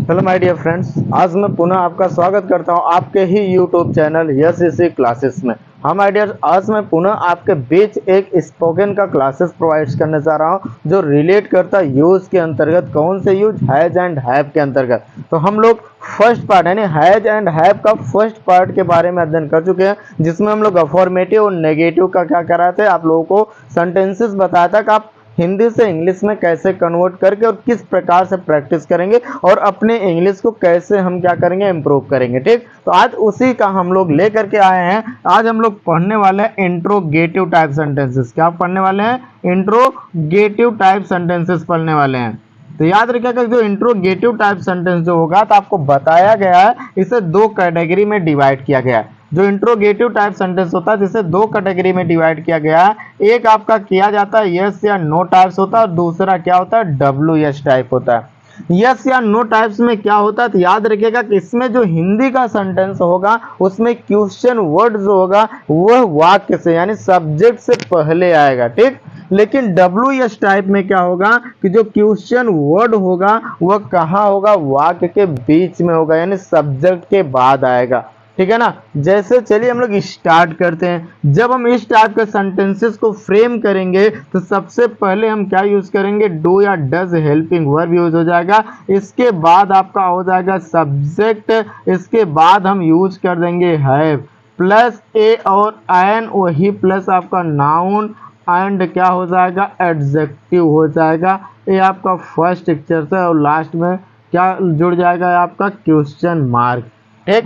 Hello my dear friends, आज मैं पुनः आपका स्वागत करता हूं आपके ही यूट्यूब चैनल यस क्लासेस में। हाँ माय डियर, आज मैं पुनः आपके बीच एक स्पोकन का क्लासेस प्रोवाइड करने जा रहा हूं जो रिलेट करता है यूज के अंतर्गत। कौन से यूज? हैज एंड हैव के अंतर्गत। तो हम लोग फर्स्ट पार्ट यानी हैज एंड हैव का फर्स्ट पार्ट के बारे में अध्ययन कर चुके हैं, जिसमें हम लोग अफॉर्मेटिव और नेगेटिव का क्या करा थे, आप लोगों को सेंटेंसेस बताया था कि आप हिंदी से इंग्लिश में कैसे कन्वर्ट करके और किस प्रकार से प्रैक्टिस करेंगे और अपने इंग्लिश को कैसे हम क्या करेंगे, इम्प्रूव करेंगे। ठीक, तो आज उसी का हम लोग लेकर के आए हैं। आज हम लोग पढ़ने वाले हैं इंट्रोगेटिव टाइप सेंटेंसेस। क्या पढ़ने वाले हैं? इंट्रोगेटिव टाइप सेंटेंसेस पढ़ने वाले हैं। तो याद रखिएगा, जो इंट्रोगेटिव टाइप सेंटेंस जो होगा तो आपको बताया गया है इसे दो कैटेगरी में डिवाइड किया गया है। जो इंट्रोगेटिव टाइप सेंटेंस होता है जिसे दो कैटेगरी में डिवाइड किया गया है, एक आपका किया जाता है यस या नो टाइप्स होता है और दूसरा क्या होता है, डब्ल्यू यस टाइप होता है। यस या नो टाइप्स में क्या होता है, तो याद रखिएगा कि इसमें जो हिंदी का सेंटेंस होगा उसमें क्वेश्चन वर्ड जो होगा वह वाक्य से यानी सब्जेक्ट से पहले आएगा। ठीक, लेकिन डब्ल्यू एस टाइप में क्या होगा कि जो क्वेश्चन वर्ड होगा वह कहाँ होगा, वाक्य के बीच में होगा यानी सब्जेक्ट के बाद आएगा। ठीक है ना। जैसे चलिए हम लोग स्टार्ट करते हैं। जब हम इस टाइप के सेंटेंसेस को फ्रेम करेंगे तो सबसे पहले हम क्या यूज करेंगे, डू या डज हेल्पिंग वर्ब यूज हो जाएगा। इसके बाद आपका हो जाएगा सब्जेक्ट, इसके बाद हम यूज कर देंगे हैव प्लस ए और एन, वही प्लस आपका नाउन एंड क्या हो जाएगा, एडजेक्टिव हो जाएगा। ये आपका फर्स्ट स्ट्रक्चर है और लास्ट में क्या जुड़ जाएगा, आपका क्वेश्चन मार्क। एक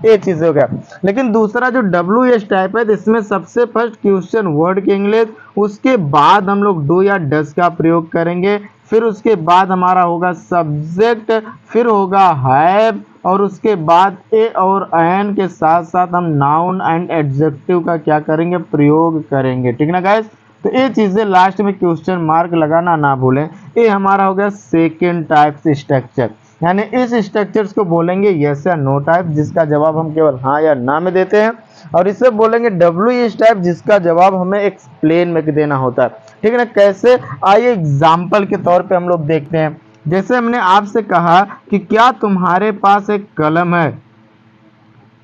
ये चीज हो गया। लेकिन दूसरा जो डब्ल्यू एस टाइप है इसमें सबसे फर्स्ट क्वेश्चन वर्ड की इंग्लिश, उसके बाद हम लोग डू या डज का प्रयोग करेंगे, फिर उसके बाद हमारा होगा सब्जेक्ट, फिर होगा हैव और उसके बाद ए और एन के साथ साथ हम नाउन एंड एडजेक्टिव का क्या करेंगे, प्रयोग करेंगे। ठीक ना गाइस। तो ये चीजें लास्ट में क्वेश्चन मार्क लगाना ना भूलें। ये हमारा हो गया सेकेंड टाइप स्ट्रक्चर, यानी इस स्ट्रक्चर्स को बोलेंगे यस या नो टाइप, जिसका जवाब हम केवल हाँ या ना में देते हैं, और इसे बोलेंगे डब्ल्यू एस टाइप, जिसका जवाब हमें एक्सप्लेन में देना होता है। ठीक है ना। कैसे, आइए एग्जाम्पल के तौर पे हम लोग देखते हैं। जैसे हमने आपसे कहा कि क्या तुम्हारे पास एक कलम है,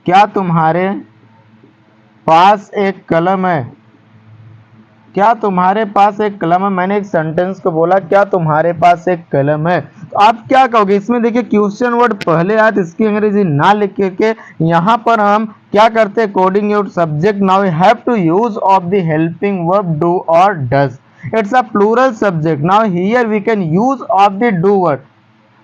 क्या तुम्हारे पास एक कलम है, क्या तुम्हारे पास एक कलम है। मैंने एक सेंटेंस को बोला क्या तुम्हारे पास एक कलम है, तो आप क्या कहोगे, इसमें देखिए क्वेश्चन वर्ड पहले आया तो इसकी अंग्रेजी ना लिख के यहाँ पर हम क्या करते हैं, coding your subject now you have to use of the helping verb do और does. It's a plural subject, now here we can use of the do word.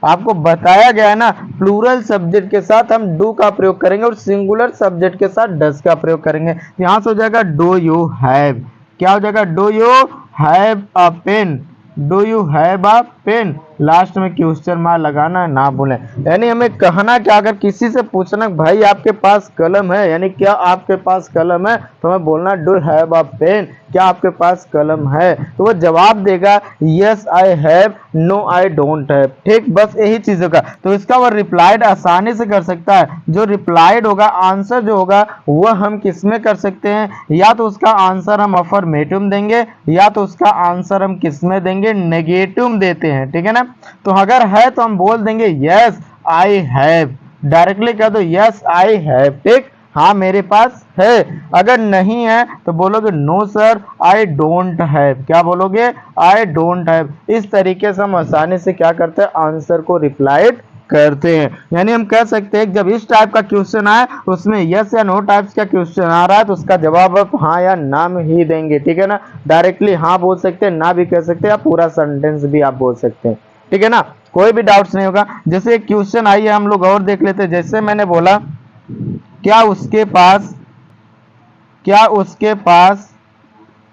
आपको बताया गया है ना, प्लूरल सब्जेक्ट के साथ हम डू का प्रयोग करेंगे और सिंगुलर सब्जेक्ट के साथ डज का प्रयोग करेंगे। यहाँ से हो जाएगा डू यू हैव, क्या हो जाएगा, do you have a pen, do you have a pen, last में क्वेश्चन मार्क लगाना है, ना भूलें। यानी हमें कहना क्या, अगर किसी से पूछना भाई आपके पास कलम है यानी क्या आपके पास कलम है, तो हमें बोलना डू हैव अ पेन, क्या आपके पास कलम है, तो वो जवाब देगा yes I have, no I don't have. ठीक, बस यही चीज होगा। तो इसका वो रिप्लाइड आसानी से कर सकता है। जो रिप्लाइड होगा, आंसर जो होगा वह हम किस में कर सकते हैं, या तो उसका आंसर हम अफर्मेटिव देंगे या तो उसका आंसर हम किस में देंगे, नेगेटिव देते हैं। ठीक है ना। तो अगर है तो हम बोल देंगे यस आई हैव, डायरेक्टली कह दो यस आई हैव। ठीक, हाँ मेरे पास है। अगर नहीं है तो बोलोगे no sir I don't have, क्या बोलोगे, आई डोंट हैव। इस तरीके से हम आसानी से क्या करते हैं, आंसर को रिप्लाइड करते हैं। यानी हम कह सकते हैं जब इस टाइप का क्वेश्चन आए उसमें यस या नो टाइप्स का क्वेश्चन आ रहा है तो उसका जवाब आप हाँ या ना में ही देंगे। ठीक है ना। डायरेक्टली हाँ बोल सकते हैं, ना भी कह सकते हैं, या पूरा सेंटेंस भी आप बोल सकते हैं। ठीक है ना, कोई भी डाउट्स नहीं होगा। जैसे एक क्वेश्चन आई है, हम लोग और देख लेते हैं। जैसे मैंने बोला क्या उसके पास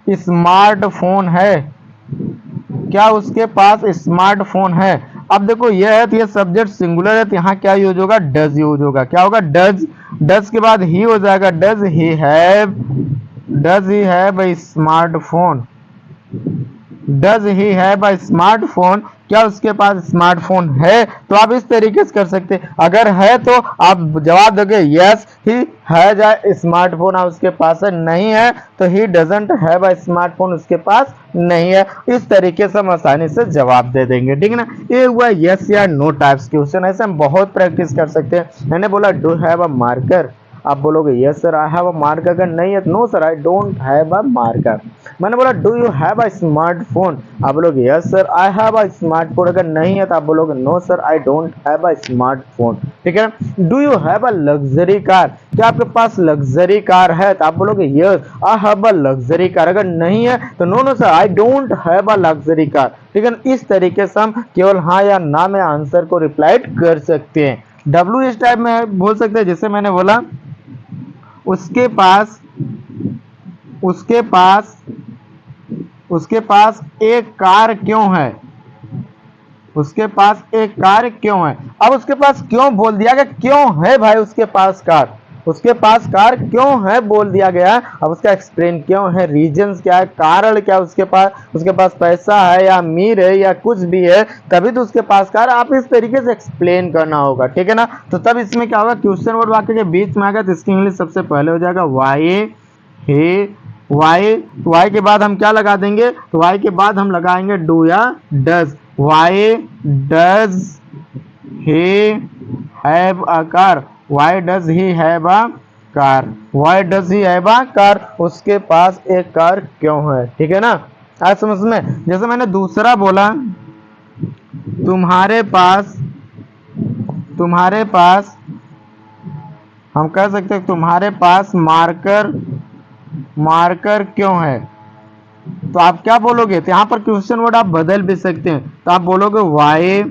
स्मार्टफोन है, क्या उसके पास स्मार्टफोन है। अब देखो यह है तो ये सब्जेक्ट सिंगुलर है तो यहाँ क्या यूज होगा, डज यूज होगा। क्या होगा, डज, डज के बाद ही हो जाएगा, does he have a smartphone, does he have a smartphone, क्या उसके पास स्मार्टफोन है, तो आप इस तरीके से कर सकते हैं। अगर है तो आप जवाब दोगे yes he has a smartphone, उसके पास है। नहीं है तो he doesn't have a smartphone, उसके पास नहीं है। इस तरीके से हम आसानी से जवाब दे देंगे, ठीक है ना। ये हुआ यस या नो टाइप्स क्वेश्चन, ऐसे हम बहुत प्रैक्टिस कर सकते हैं। मैंने बोला डू हैव अ मार्कर, आप बोलोगे yes sir I have a marker, अगर नहीं है तो no sir I don't have a marker. मैंने बोला do you have a smartphone, आप बोलोगे yes sir I have a smartphone, अगर नहीं है तो आप बोलोगे no sir I don't have a smartphone, ठीक है। Do you have a luxury car, क्या आपके पास लग्जरी कार है, तो आप बोलोगे yes I have a luxury car, अगर नहीं है तो no no sir I don't have a luxury car, ठीक है। इस तरीके से हम केवल हाँ या ना में आंसर को रिप्लाई कर सकते हैं। डब्ल्यू इस टाइप में बोल सकते हैं, जैसे मैंने बोला उसके पास उसके पास उसके पास एक कार क्यों है, उसके पास एक कार क्यों है। अब उसके पास क्यों बोल दिया गया, क्यों है भाई उसके पास कार, उसके पास कार क्यों है बोल दिया गया। अब उसका एक्सप्लेन क्यों है, रीजंस क्या है, कारण क्या है, उसके पास पैसा है या अमीर है या कुछ भी है, तभी तो उसके पास कार, आप इस तरीके से एक्सप्लेन करना होगा, ठीक है ना। तो तब इसमें क्या होगा, क्वेश्चन वर्ड वाक्य के बीच में आएगा तो इसकी इंग्लिश सबसे पहले हो जाएगा वाई हे वाई, वाई के बाद हम क्या लगा देंगे, तो वाई के बाद हम लगाएंगे डू या does. Why does he have a car, why does he have a car, why does he have a car, उसके पास एक कार क्यों है, ठीक है ना। आज समझ में। जैसे मैंने दूसरा बोला तुम्हारे पास हम कह सकते हैं तुम्हारे पास मार्कर क्यों है, तो आप क्या बोलोगे, तो यहाँ पर क्वेश्चन वर्ड आप बदल भी सकते हैं। तो आप बोलोगे why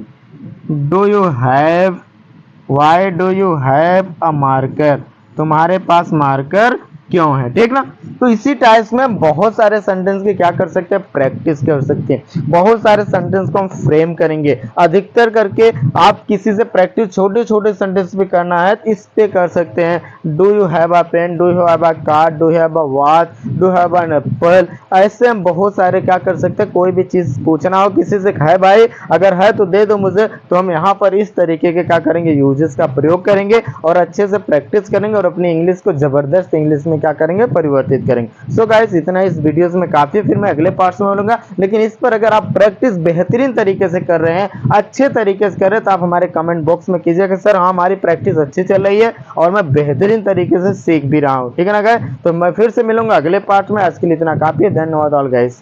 do you have a marker, तुम्हारे पास मार्कर क्यों है, ठीक ना। तो इसी टाइप में बहुत सारे सेंटेंस की क्या कर सकते हैं, प्रैक्टिस कर सकते हैं। बहुत सारे सेंटेंस को हम फ्रेम करेंगे, अधिकतर करके आप किसी से प्रैक्टिस छोटे छोटे सेंटेंस भी करना है तो इस पे कर सकते हैं। Do you have a pen, do you have a car, do you have a watch, do have an apple, ऐसे हम बहुत सारे क्या कर सकते हैं। कोई भी चीज पूछना हो किसी से, है भाई अगर है तो दे दो मुझे, तो हम यहाँ पर इस तरीके के क्या करेंगे, यूजेस का प्रयोग करेंगे और अच्छे से प्रैक्टिस करेंगे और अपनी इंग्लिश को जबरदस्त इंग्लिश में क्या करेंगे, परिवर्तित करेंगे। सो गाइस इतना इस वीडियोस में काफी, फिर मैं अगले पार्ट्स में मिलूंगा। लेकिन इस पर अगर आप प्रैक्टिस बेहतरीन तरीके से कर रहे हैं, अच्छे तरीके से कर रहे हैं, तो आप हमारे कमेंट बॉक्स में कीजिएगा सर हाँ हमारी प्रैक्टिस अच्छी चल रही है और मैं बेहतरीन तरीके से सीख भी रहा हूँ, ठीक है ना गाइस। तो मैं फिर से मिलूंगा अगले पार्ट में, आज के लिए इतना काफी है। धन्यवाद ऑल गाइस।